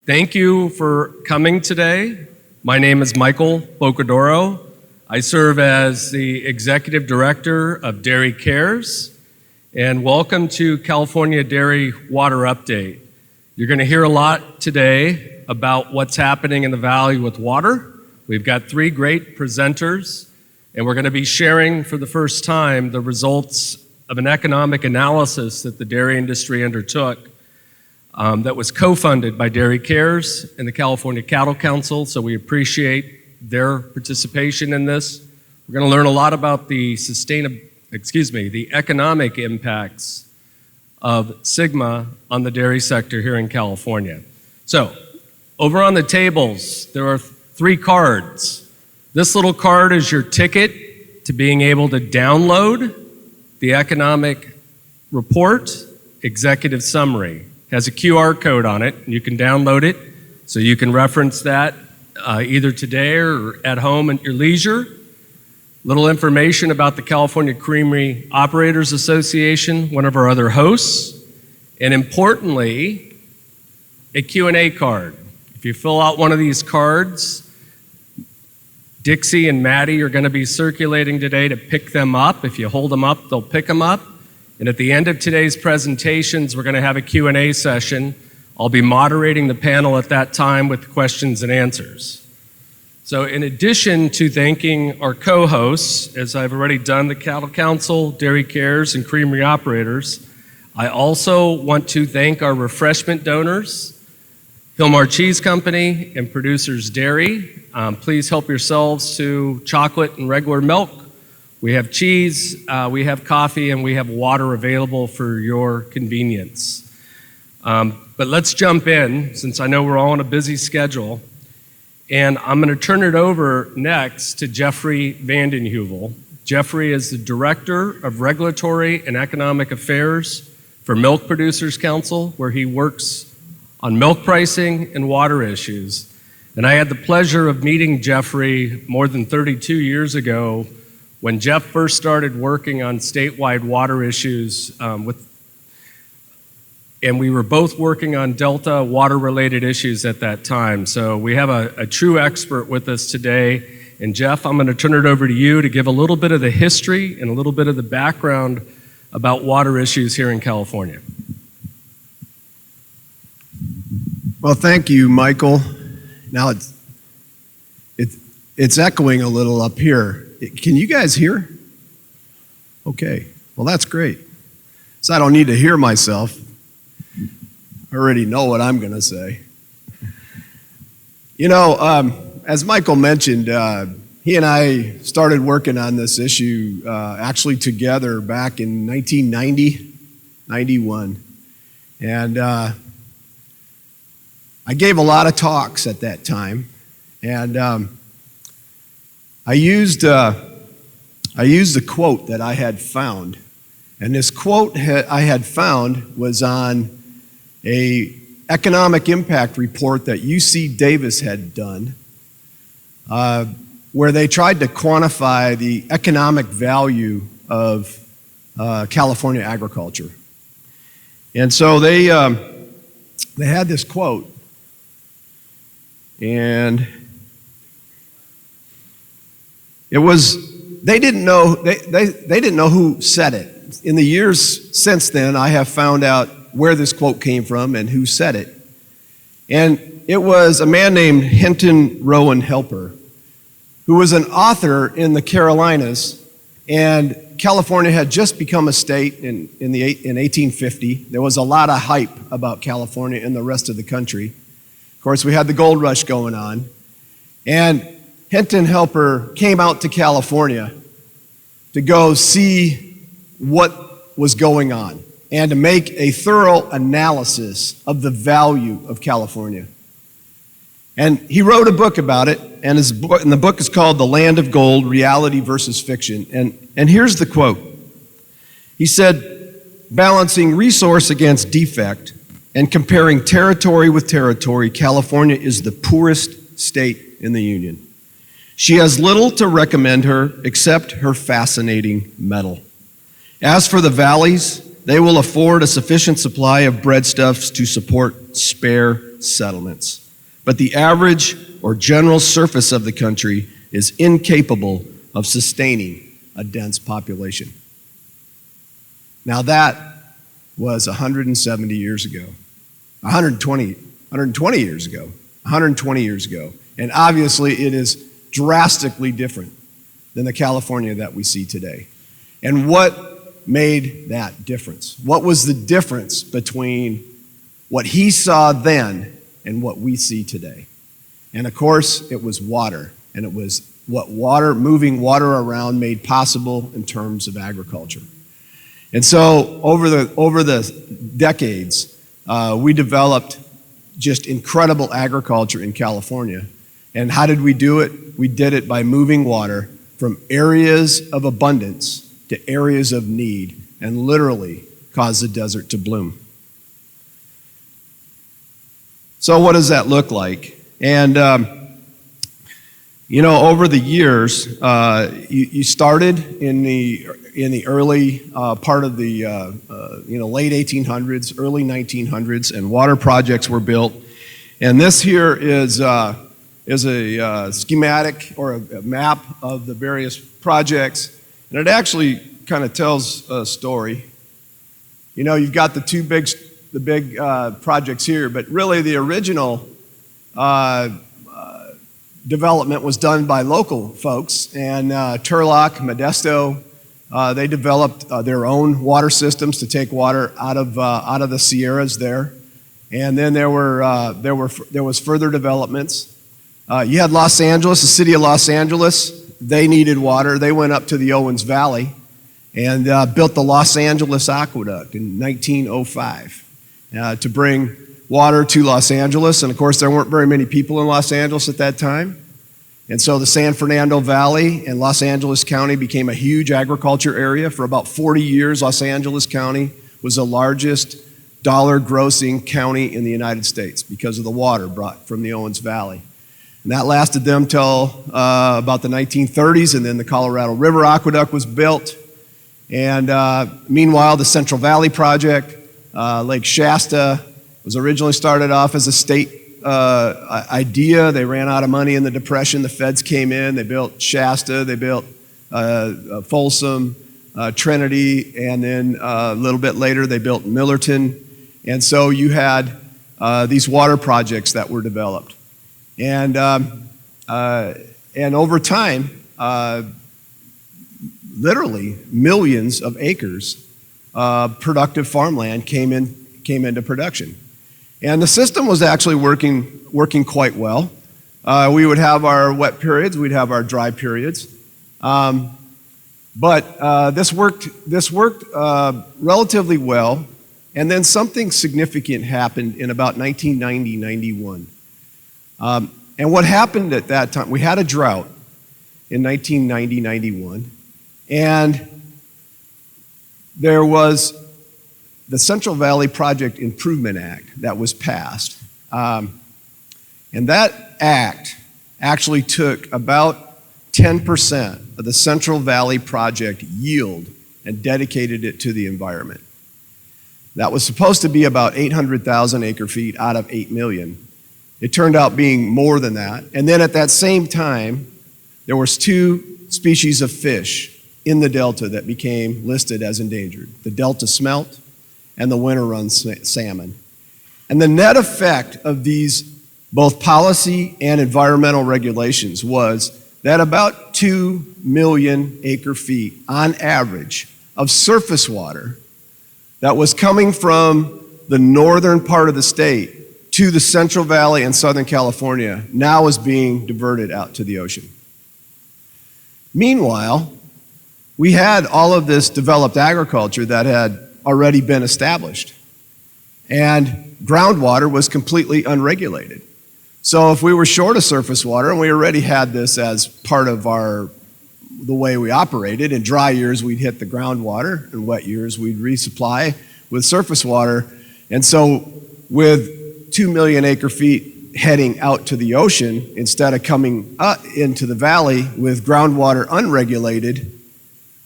Thank you for coming today. My name is Michael Bocadoro. I serve as the Executive Director of Dairy Cares, and welcome to California Dairy Water Update. You're going to hear a lot today about what's happening in the Valley with water. We've got three great presenters, and we're going to be sharing for the first time the results of an economic analysis that the dairy industry undertook that was co-funded by Dairy Cares and the California Cattle Council, so we appreciate their participation in this. We're going to learn a lot about the economic impacts of SGMA on the dairy sector here in California. So, over on the tables, there are three cards. This little card is your ticket to being able to download the economic report executive summary. It has a QR code on it, and you can download it so you can reference that either today or at home at your leisure. Little information about the California Creamery Operators Association, one of our other hosts, and importantly, a Q&A card. If you fill out one of these cards, Dixie and Maddie are going to be circulating today to pick them up. If you hold them up, they'll pick them up. And at the end of today's presentations, we're going to have a Q&A session. I'll be moderating the panel at that time with questions and answers. So in addition to thanking our co-hosts, as I've already done, the Cattle Council, Dairy Cares, and Creamery Operators, I also want to thank our refreshment donors, Hillmar Cheese Company and Producers Dairy. Please help yourselves to chocolate and regular milk. We have cheese, we have coffee, and we have water available for your convenience. But let's jump in, since I know we're all on a busy schedule. And I'm going to turn it over next to Geoffrey Vanden Heuvel. Geoffrey is the Director of Regulatory and Economic Affairs for Milk Producers Council, where he works on milk pricing and water issues. And I had the pleasure of meeting Geoffrey more than 32 years ago when Jeff first started working on statewide water issues and we were both working on Delta water-related issues at that time. So we have a true expert with us today. And Jeff, I'm going to turn it over to you to give a little bit of the history and a little bit of the background about water issues here in California. Well, thank you, Michael. Now it's echoing a little up here. Can you guys hear? Okay, well that's great. So I don't need to hear myself. I already know what I'm going to say. You know, as Michael mentioned, he and I started working on this issue actually together back in 1990, 91. And I gave a lot of talks at that time. And I used a quote that I had found. And this quote I had found was on a economic impact report that UC Davis had done, where they tried to quantify the economic value of California agriculture. And so they had this quote, and it was, they didn't know who said it. In the years since then, I have found out where this quote came from and who said it. And it was a man named Hinton Rowan Helper, who was an author in the Carolinas, and California had just become a state in 1850. There was a lot of hype about California and the rest of the country. Of course, we had the gold rush going on. And Hinton Helper came out to California to go see what was going on and to make a thorough analysis of the value of California. And he wrote a book about it, and the book is called The Land of Gold, Reality versus Fiction. And here's the quote. He said, balancing resource against defect and comparing territory with territory, California is the poorest state in the Union. She has little to recommend her except her fascinating metal. As for the valleys, they will afford a sufficient supply of breadstuffs to support spare settlements. But the average or general surface of the country is incapable of sustaining a dense population. Now that was 170 years ago, 120 years ago, 120 years ago. And obviously it is drastically different than the California that we see today. And what made that difference? What was the difference between what he saw then and what we see today? And of course, it was water. And it was what moving water around made possible in terms of agriculture. And so over the decades, we developed just incredible agriculture in California. And how did we do it? We did it by moving water from areas of abundance to areas of need and literally caused the desert to bloom. So what does that look like? And over the years, you started in the early part of the late 1800s, early 1900s, and water projects were built. And this here is a schematic or a map of the various projects, and it actually kind of tells a story. You've got the big projects here, but really the original development was done by local folks, and Turlock, Modesto, they developed their own water systems to take water out of the Sierras there, and then there was further developments. You had Los Angeles, the city of Los Angeles. They needed water. They went up to the Owens Valley and built the Los Angeles Aqueduct in 1905 to bring water to Los Angeles. And of course, there weren't very many people in Los Angeles at that time. And so the San Fernando Valley and Los Angeles County became a huge agriculture area. For about 40 years, Los Angeles County was the largest dollar grossing county in the United States because of the water brought from the Owens Valley. And that lasted them till about the 1930s, and then the Colorado River Aqueduct was built. And meanwhile, the Central Valley Project, Lake Shasta, was originally started off as a state idea. They ran out of money in the Depression. The feds came in. They built Shasta. They built Folsom, Trinity, and then a little bit later they built Millerton. And so you had these water projects that were developed. And over time, literally millions of acres of productive farmland came into production. And the system was actually working quite well. We would have our wet periods, we'd have our dry periods. But this worked relatively well. And then something significant happened in about 1990-91. And what happened at that time, we had a drought in 1990-91, and there was the Central Valley Project Improvement Act that was passed. And that act actually took about 10% of the Central Valley Project yield and dedicated it to the environment. That was supposed to be about 800,000 acre feet out of 8 million. It turned out being more than that. And then at that same time, there was 2 species of fish in the Delta that became listed as endangered, the Delta smelt and the winter run salmon. And the net effect of these both policy and environmental regulations was that about 2 million acre feet on average of surface water that was coming from the northern part of the state to the Central Valley and Southern California now is being diverted out to the ocean. Meanwhile, we had all of this developed agriculture that had already been established, and groundwater was completely unregulated. So if we were short of surface water, and we already had this as part of the way we operated, in dry years we'd hit the groundwater, in wet years we'd resupply with surface water. And so with 2 million acre feet heading out to the ocean instead of coming up into the valley with groundwater unregulated,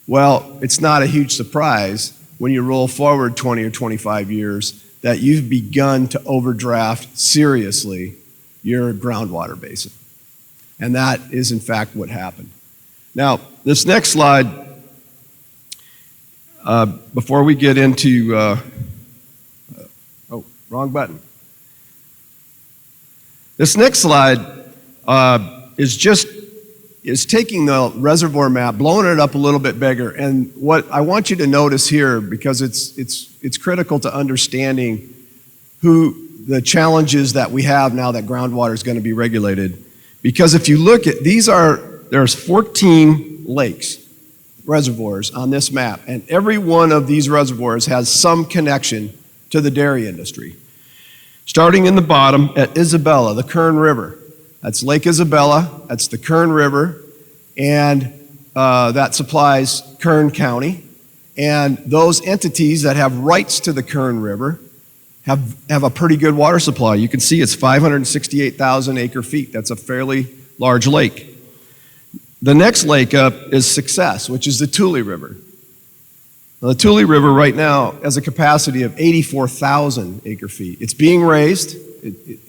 well, it's not a huge surprise when you roll forward 20 or 25 years that you've begun to overdraft seriously your groundwater basin. And that is, in fact, what happened. Now, this next slide, before we get into, wrong button. This next slide is taking the reservoir map, blowing it up a little bit bigger. And what I want you to notice here, because it's critical to understanding the challenges that we have now that groundwater is going to be regulated. Because if you look at, there's 14 lakes, reservoirs on this map, and every one of these reservoirs has some connection to the dairy industry. Starting in the bottom at Isabella, the Kern River. That's Lake Isabella, that's the Kern River, and that supplies Kern County. And those entities that have rights to the Kern River have a pretty good water supply. You can see it's 568,000 acre feet. That's a fairly large lake. The next lake up is Success, which is the Tule River. Now, the Tule River right now has a capacity of 84,000 acre feet. It's being raised.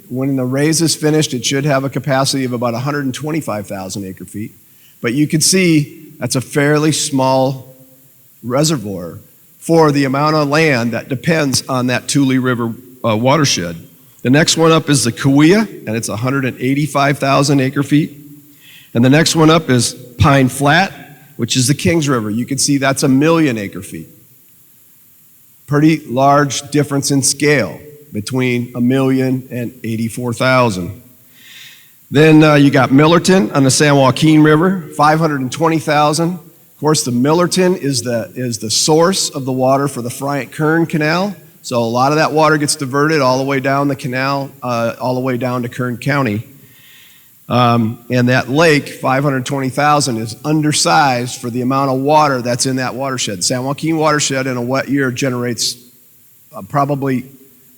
When the raise is finished, it should have a capacity of about 125,000 acre feet. But you can see that's a fairly small reservoir for the amount of land that depends on that Tule River watershed. The next one up is the Kaweah, and it's 185,000 acre feet. And the next one up is Pine Flat, which is the Kings River. You can see that's 1 million acre feet. Pretty large difference in scale between 1 million and 84,000. Then you got Millerton on the San Joaquin River, 520,000. Of course, the Millerton is the source of the water for the Friant-Kern Canal. So a lot of that water gets diverted all the way down the canal, all the way down to Kern County. And that lake, 520,000, is undersized for the amount of water that's in that watershed. San Joaquin watershed in a wet year generates probably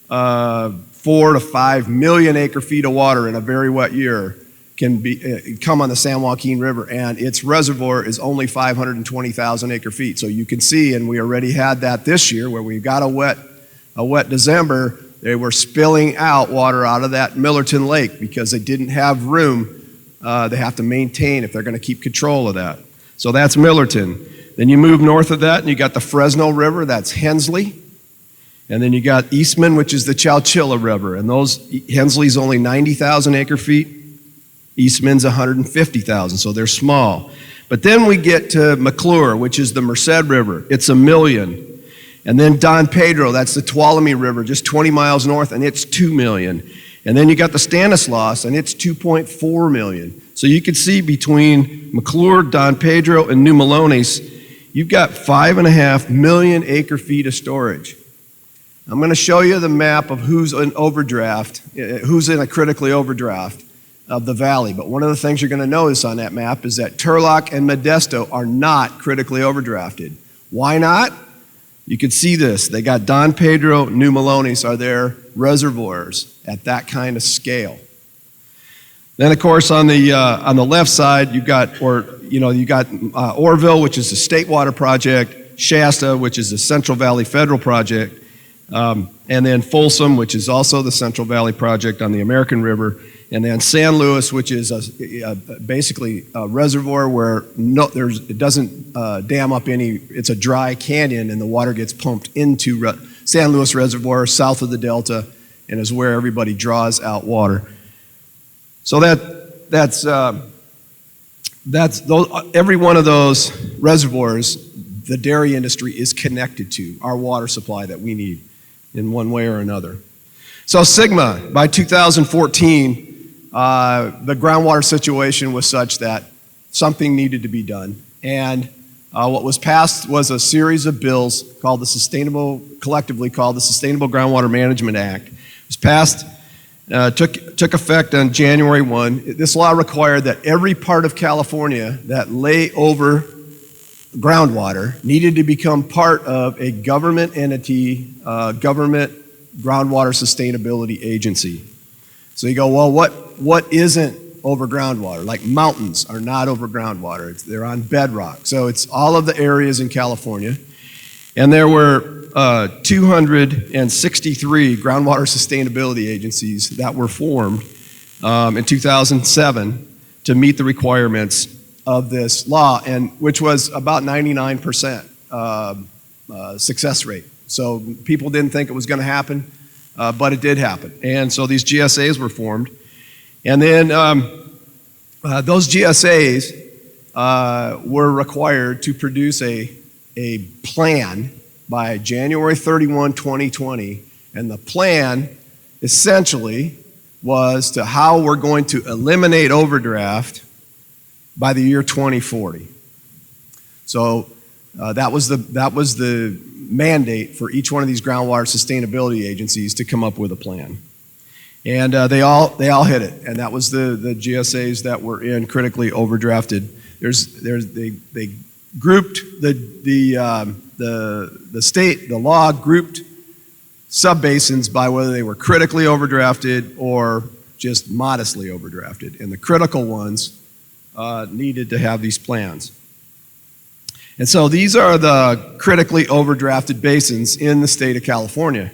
4 to 5 million acre feet of water in a very wet year come on the San Joaquin River, and its reservoir is only 520,000 acre feet. So you can see, and we already had that this year, where we got a wet December. They were spilling out water out of that Millerton Lake because they didn't have room. They have to maintain if they're going to keep control of that. So that's Millerton. Then you move north of that, and you got the Fresno River. That's Hensley. And then you got Eastman, which is the Chowchilla River. And Hensley's only 90,000 acre feet. Eastman's 150,000, so they're small. But then we get to McClure, which is the Merced River. It's 1 million. And then Don Pedro, that's the Tuolumne River, just 20 miles north, and it's 2 million. And then you got the Stanislaus, and it's 2.4 million. So you can see between McClure, Don Pedro, and New Melones, you've got 5.5 million acre feet of storage. I'm going to show you the map of who's in overdraft, who's in a critically overdraft of the valley. But one of the things you're going to notice on that map is that Turlock and Modesto are not critically overdrafted. Why not? You can see this. They got Don Pedro, New Melones are their reservoirs at that kind of scale. Then, of course, on the left side, you got Orville, which is the State Water Project, Shasta, which is the Central Valley Federal Project, and then Folsom, which is also the Central Valley Project on the American River, and then San Luis, which is basically a reservoir where it doesn't dam up any. It's a dry canyon, and the water gets pumped into San Luis Reservoir south of the Delta, and is where everybody draws out water. So that's every one of those reservoirs the dairy industry is connected to our water supply that we need in one way or another. So SGMA, by 2014, the groundwater situation was such that something needed to be done. And what was passed was a series of bills collectively called the Sustainable Groundwater Management Act. It was passed, took effect on January 1. This law required that every part of California that lay over groundwater needed to become part of a government entity, government groundwater sustainability agency. So you go, well, what isn't over groundwater? Like mountains are not over groundwater. They're on bedrock. So it's all of the areas in California. And there were 263 groundwater sustainability agencies that were formed in 2007 to meet the requirements of this law, and which was about 99% success rate. So people didn't think it was going to happen, but it did happen. And so these GSAs were formed. And then those GSAs were required to produce a plan by January 31, 2020. And the plan essentially was to how we're going to eliminate overdraft by the year 2040. So that was the mandate for each one of these groundwater sustainability agencies to come up with a plan. And they all hit it, and that was the GSAs that were in critically overdrafted. They grouped the law grouped subbasins by whether they were critically overdrafted or just modestly overdrafted, and the critical ones needed to have these plans. And so these are the critically overdrafted basins in the state of California.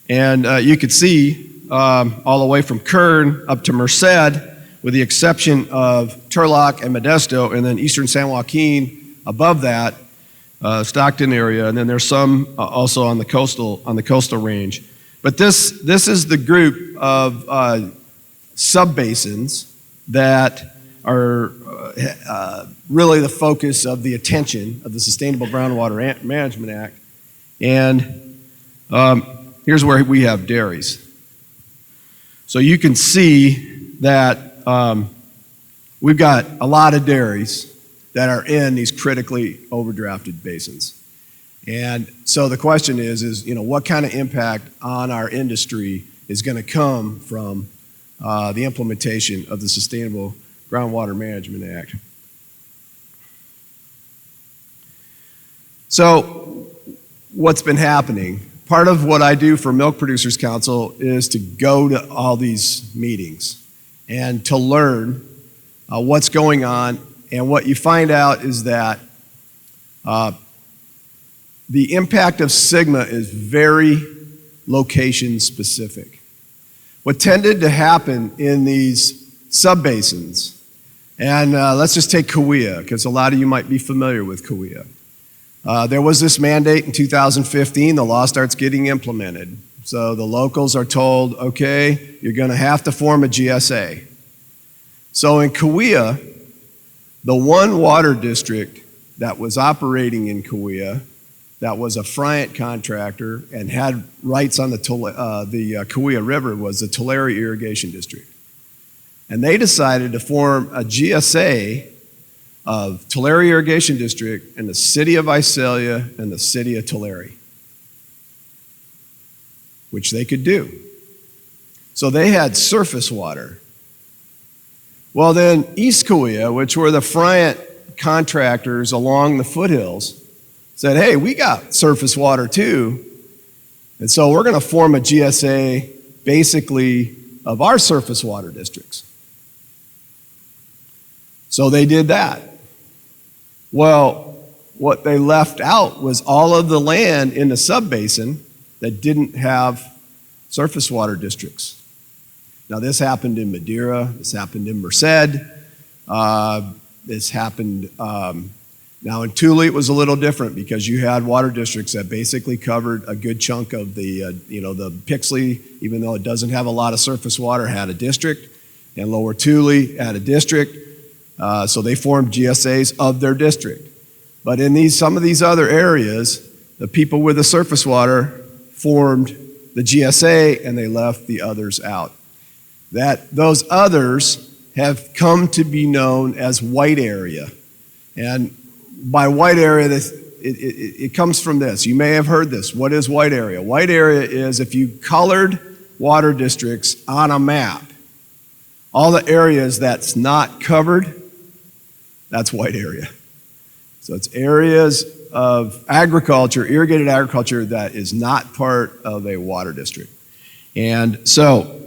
And you could see all the way from Kern up to Merced, with the exception of Turlock and Modesto, and then eastern San Joaquin above that, Stockton area, and then there's some also on the coastal range. But this is the group of subbasins that are really the focus of the attention of the Sustainable Groundwater Management Act. And here's where we have dairies. So you can see that we've got a lot of dairies that are in these critically overdrafted basins. And so the question is what kind of impact on our industry is going to come from the implementation of the Sustainable Groundwater Management Act. So what's been happening, part of what I do for Milk Producers Council is to go to all these meetings and to learn what's going on. And what you find out is that the impact of SGMA is very location specific. What tended to happen in these subbasins, and let's just take Cahuilla, because a lot of you might be familiar with Cahuilla. There was this mandate in 2015, the law starts getting implemented. So the locals are told, okay, you're going to have to form a GSA. So in Cahuilla, the one water district that was operating in Cahuilla, that was a Friant contractor and had rights on the Cahuilla River, was the Tulare Irrigation District. And they decided to form a GSA of Tulare Irrigation District and the city of Visalia and the city of Tulare, which they could do. So they had surface water. Well, then East Cahuilla, which were the Friant contractors along the foothills, said, hey, we got surface water too. And so we're going to form a GSA basically of our surface water districts. So they did that. Well, what they left out was all of the land in the subbasin that didn't have surface water districts. Now, this happened in Madeira, this happened in Merced, this happened, now in Tule it was a little different because you had water districts that basically covered a good chunk of the Pixley, even though it doesn't have a lot of surface water, had a district, and Lower Tule had a district, so they formed GSAs of their district. But in some of these other areas, the people with the surface water formed the GSA and they left the others out. Those others have come to be known as white area. And by white area, it comes from this. You may have heard this. What is white area? White area is if you colored water districts on a map, all the areas that's not covered, that's white area. So it's areas of agriculture, irrigated agriculture, that is not part of a water district. And so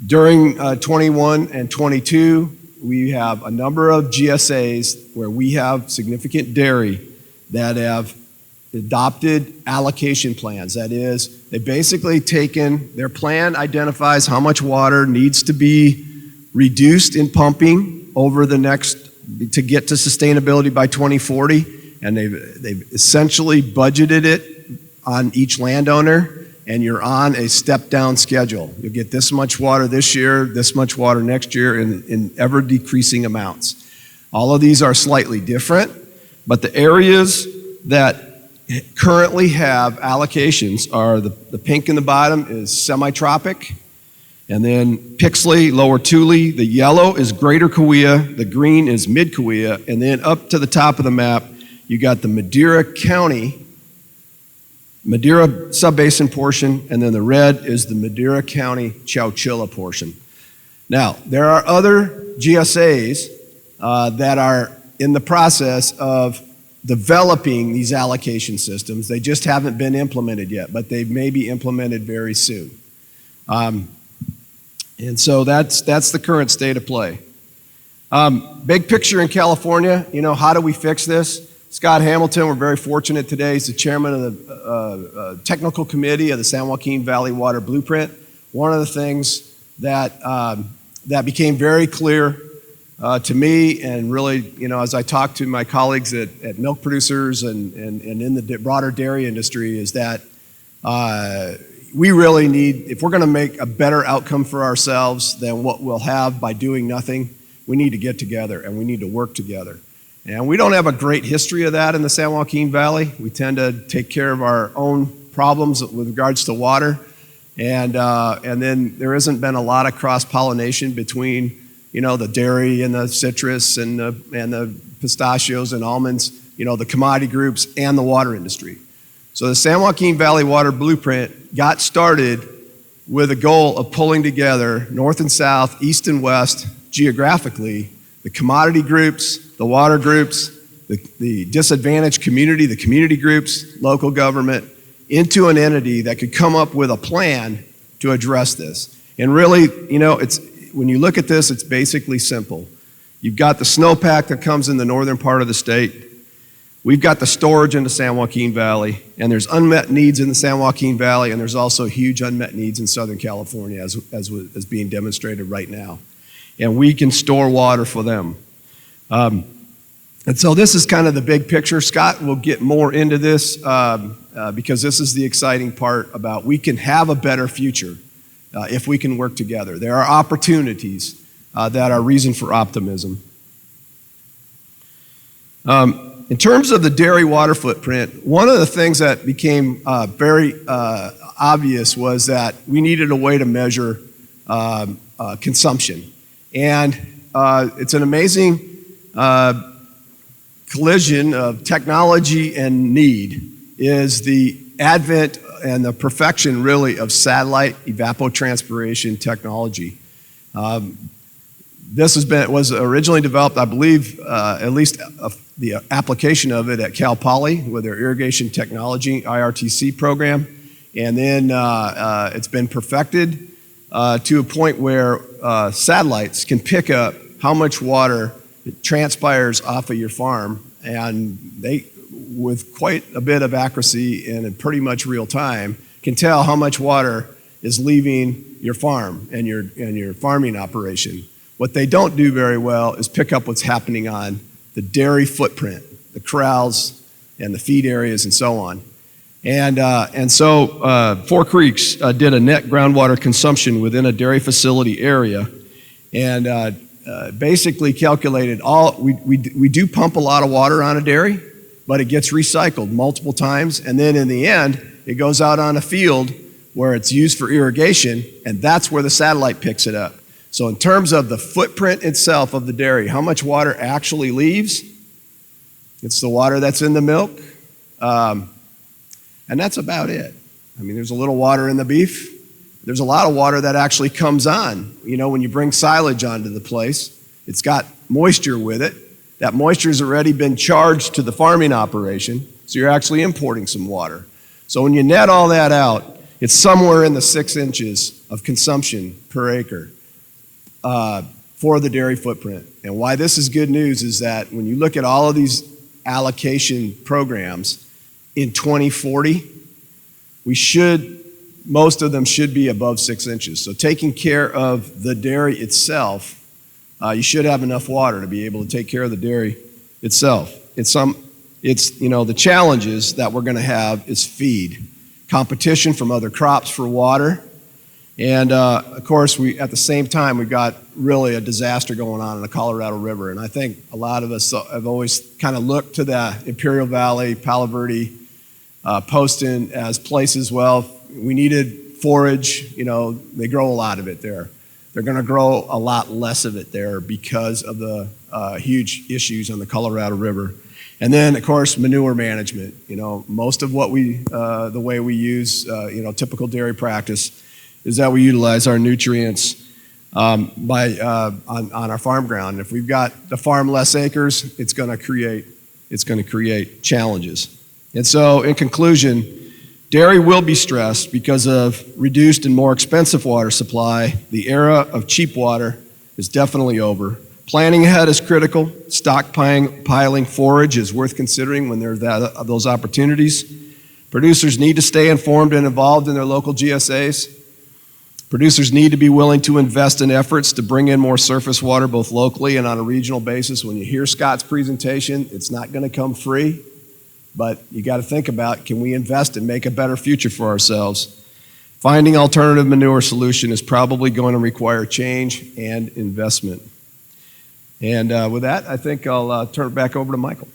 during 21 and 22, we have a number of GSAs where we have significant dairy that have adopted allocation plans. That is, they've basically taken, their plan identifies how much water needs to be reduced in pumping over the next, to get to sustainability by 2040, and they've essentially budgeted it on each landowner, and you're on a step-down schedule. You'll get this much water this year, this much water next year, in ever-decreasing amounts. All of these are slightly different, but the areas that currently have allocations are the pink in the bottom is semi-tropic, and then Pixley, Lower Tule. The yellow is Greater Kauai, the green is Mid Kauai, and then up to the top of the map, you got the Madera County, Madera Subbasin portion, and then the red is the Madera County Chowchilla portion. Now, there are other GSAs that are in the process of developing these allocation systems. They just haven't been implemented yet, but they may be implemented very soon. And so that's the current state of play. Big picture in California, how do we fix this? Scott Hamilton, we're very fortunate today. He's the chairman of the technical committee of the San Joaquin Valley Water Blueprint. One of the things that became very clear to me, and really, as I talk to my colleagues at milk producers and in the broader dairy industry, is that we really need, if we're going to make a better outcome for ourselves than what we'll have by doing nothing, we need to get together and we need to work together. And we don't have a great history of that in the San Joaquin Valley. We tend to take care of our own problems with regards to water, and then there hasn't been a lot of cross-pollination between the dairy and the citrus and the pistachios and almonds, the commodity groups and the water industry. So the San Joaquin Valley Water Blueprint got started with a goal of pulling together north and south, east and west, geographically, the commodity groups, the water groups, the disadvantaged community, the community groups, local government, into an entity that could come up with a plan to address this. And really, when you look at this, it's basically simple. You've got the snowpack that comes in the northern part of the state. We've got the storage in the San Joaquin Valley, and there's unmet needs in the San Joaquin Valley, and there's also huge unmet needs in Southern California, as being demonstrated right now. And we can store water for them. And so this is kind of the big picture. Scott will get more into this because this is the exciting part about we can have a better future if we can work together. There are opportunities that are reason for optimism. In terms of the dairy water footprint, one of the things that became very obvious was that we needed a way to measure consumption. And it's an amazing collision of technology and need is the advent and the perfection, really, of satellite evapotranspiration technology. This was originally developed, I believe, at least the application of it at Cal Poly with their irrigation technology IRTC program, and then it's been perfected to a point where satellites can pick up how much water transpires off of your farm, and they, with quite a bit of accuracy and in pretty much real time, can tell how much water is leaving your farm and your farming operation. What they don't do very well is pick up what's happening on the dairy footprint, the corrals and the feed areas and so on. And so Four Creeks did a net groundwater consumption within a dairy facility area, and basically calculated we do pump a lot of water on a dairy, but it gets recycled multiple times, and then in the end, it goes out on a field where it's used for irrigation, and that's where the satellite picks it up. So in terms of the footprint itself of the dairy, how much water actually leaves, it's the water that's in the milk, and that's about it. I mean, there's a little water in the beef. There's a lot of water that actually comes on. When you bring silage onto the place, it's got moisture with it. That moisture's already been charged to the farming operation, so you're actually importing some water. So when you net all that out, it's somewhere in the 6 inches of consumption per acre for the dairy footprint. And why this is good news is that when you look at all of these allocation programs, in 2040, most of them should be above 6 inches. So taking care of the dairy itself, you should have enough water to be able to take care of the dairy itself. The challenges that we're going to have is feed, competition from other crops for water, and of course, at the same time, we've got really a disaster going on in the Colorado River. And I think a lot of us have always kind of looked to the Imperial Valley, Palo Verde, Poston as places, well, we needed forage, they grow a lot of it there. They're going to grow a lot less of it there because of the huge issues on the Colorado River. And then, of course, manure management. Most of what the way we use, typical dairy practice is that we utilize our nutrients on our farm ground. And if we've got to farm less acres, it's going to create challenges. And so, in conclusion, dairy will be stressed because of reduced and more expensive water supply. The era of cheap water is definitely over. Planning ahead is critical. Stockpiling forage is worth considering when there's those opportunities. Producers need to stay informed and involved in their local GSAs. Producers need to be willing to invest in efforts to bring in more surface water both locally and on a regional basis. When you hear Scott's presentation, it's not going to come free, but you got to think about, can we invest and make a better future for ourselves? Finding alternative manure solution is probably going to require change and investment. And with that, I think I'll turn it back over to Michael.